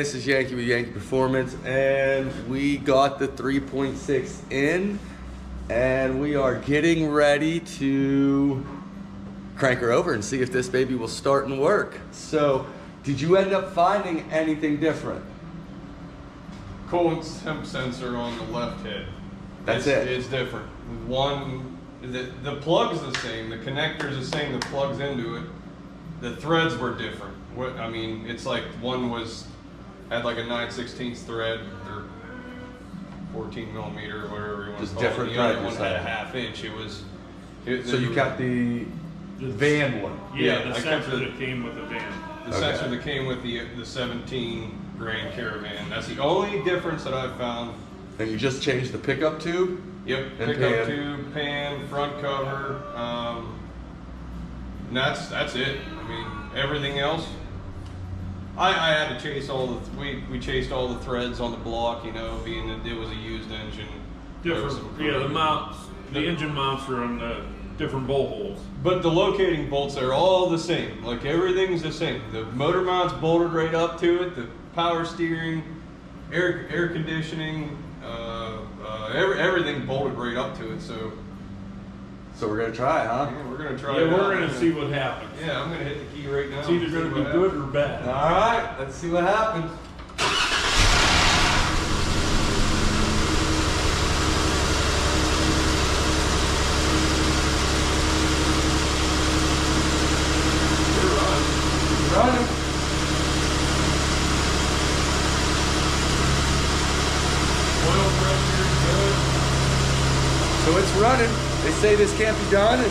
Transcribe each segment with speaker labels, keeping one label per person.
Speaker 1: this is Yankee with Yankee Performance, and we got the 3.6 in, and we are getting ready to crank her over and see if this baby will start and work. So, did you end up finding anything different?
Speaker 2: Coolant temp sensor on the left head.
Speaker 1: That's it.
Speaker 2: It's different. One, the plug's the same, the connector's the same, the plug's into it. The threads were different. I mean, it's like one had like a 9/16 thread or 14 millimeter, whatever you want to call it. The other one had a 1/2 inch.
Speaker 1: So you got the van one?
Speaker 3: Yeah, the sensor that came with the van.
Speaker 2: The sensor that came with the 17 Grand Caravan. That's the only difference that I've found.
Speaker 1: And you just changed the pickup tube?
Speaker 2: Yep, pickup tube, pan, front cover. And that's it. I mean, everything else. I had to chase we chased all the threads on the block, you know, being that it was a used engine.
Speaker 3: Different, yeah, the mounts, the engine mounts are on the different bolt holes.
Speaker 2: But the locating bolts are all the same. Like, everything's the same. The motor mount's bolted right up to it. The power steering, air conditioning, everything bolted right up to it.
Speaker 1: So we're gonna try, huh?
Speaker 2: Yeah, we're gonna try.
Speaker 3: Yeah, we're gonna see what happens.
Speaker 2: Yeah, I'm gonna hit the key right now.
Speaker 3: It's either gonna be good or bad.
Speaker 1: All right, let's see what happens. Running.
Speaker 2: Oil pressure is good.
Speaker 1: So it's running. They say this can't be done. And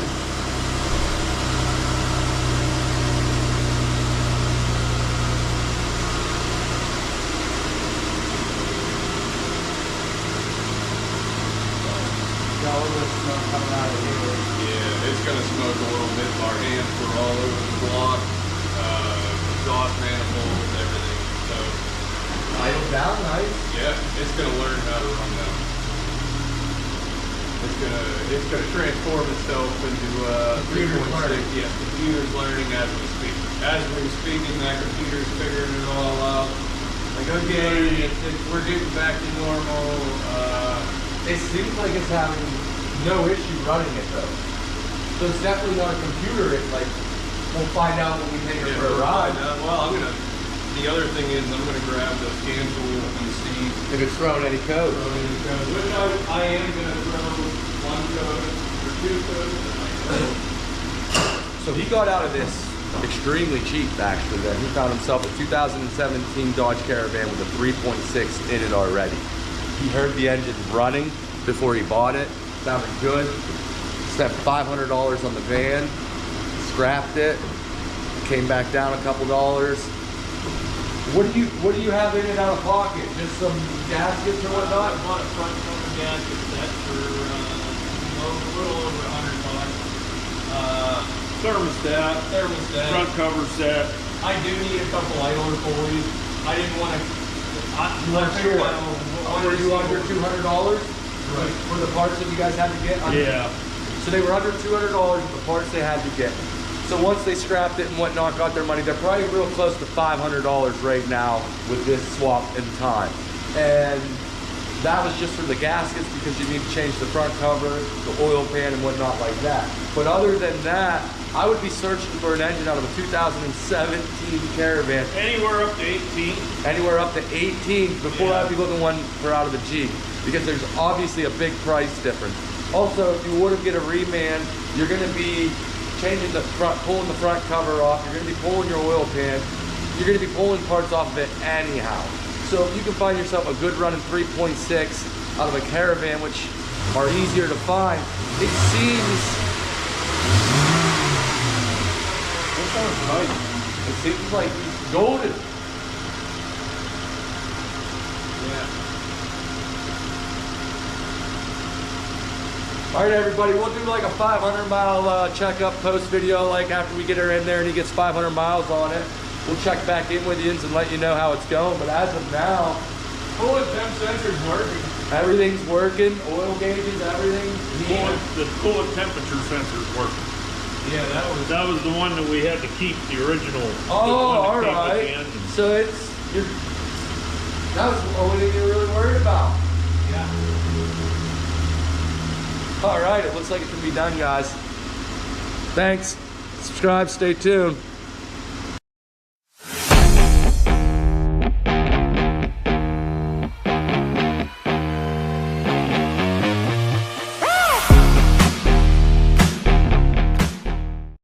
Speaker 1: got a little bit of smoke coming out of here.
Speaker 2: Yeah, it's gonna smoke a little bit. Our hands were all over the block. Exhaust manifolds, everything. So
Speaker 1: Idle down, nice.
Speaker 2: yeah, it's gonna learn how to run now. It's gonna transform itself into 3.6. Yeah, computer's learning as we speak. As we're speaking, that computer's figuring it all out. Like, okay, we're getting back to normal.
Speaker 1: It seems like it's having no issue running it though. So it's definitely not a computer. It's like, we'll find out when we take her for a ride.
Speaker 2: Well, the other thing is I'm gonna grab the scan tool and see
Speaker 1: If it's throwing any code.
Speaker 2: which I am gonna throw one code or two codes.
Speaker 1: So he got out of this extremely cheap actually then. He found himself a 2017 Dodge Caravan with a 3.6 in it already. He heard the engine running before he bought it. Sounded good. Spent $500 on the van. Scrapped it. Came back down a couple dollars. What do you have in it out of pocket? Just some gaskets or whatnot?
Speaker 3: I bought a front cover gasket set for a little over $100. Thermostat, front cover set.
Speaker 2: I do need a couple idler pulleys. I didn't want to.
Speaker 1: Were you under $200?
Speaker 2: Right.
Speaker 1: For the parts that you guys had to get?
Speaker 3: Yeah.
Speaker 1: So they were under $200 for the parts they had to get. So once they scrapped it and whatnot, got their money, they're probably real close to $500 right now with this swap in time. And that was just for the gaskets because you need to change the front cover, the oil pan and whatnot like that. But other than that, I would be searching for an engine out of a 2017 Caravan.
Speaker 3: Anywhere up to 18.
Speaker 1: Anywhere up to 18 before I'd be looking one for out of the Jeep, because there's obviously a big price difference. Also, if you were to get a reman, you're gonna be changing the front, pulling the front cover off, you're gonna be pulling your oil pan, you're gonna be pulling parts off of it anyhow. So if you can find yourself a good running 3.6 out of a Caravan, which are easier to find, it seems, it seems like he's golden.
Speaker 2: Yeah.
Speaker 1: All right, everybody, we'll do like a 500-mile checkup post video, like after we get her in there and he gets 500 miles on it. We'll check back in with you and let you know how it's going. But as of now,
Speaker 2: Coolant temp sensor's working.
Speaker 1: everything's working, oil gauges, everything.
Speaker 3: The coolant temperature sensor's working.
Speaker 2: Yeah,
Speaker 3: That was the one that we had to keep, the original.
Speaker 1: Oh, all right. So it's That was the only thing you were really worried about.
Speaker 3: Yeah.
Speaker 1: All right, it looks like it can be done, guys. Thanks. Subscribe, stay tuned.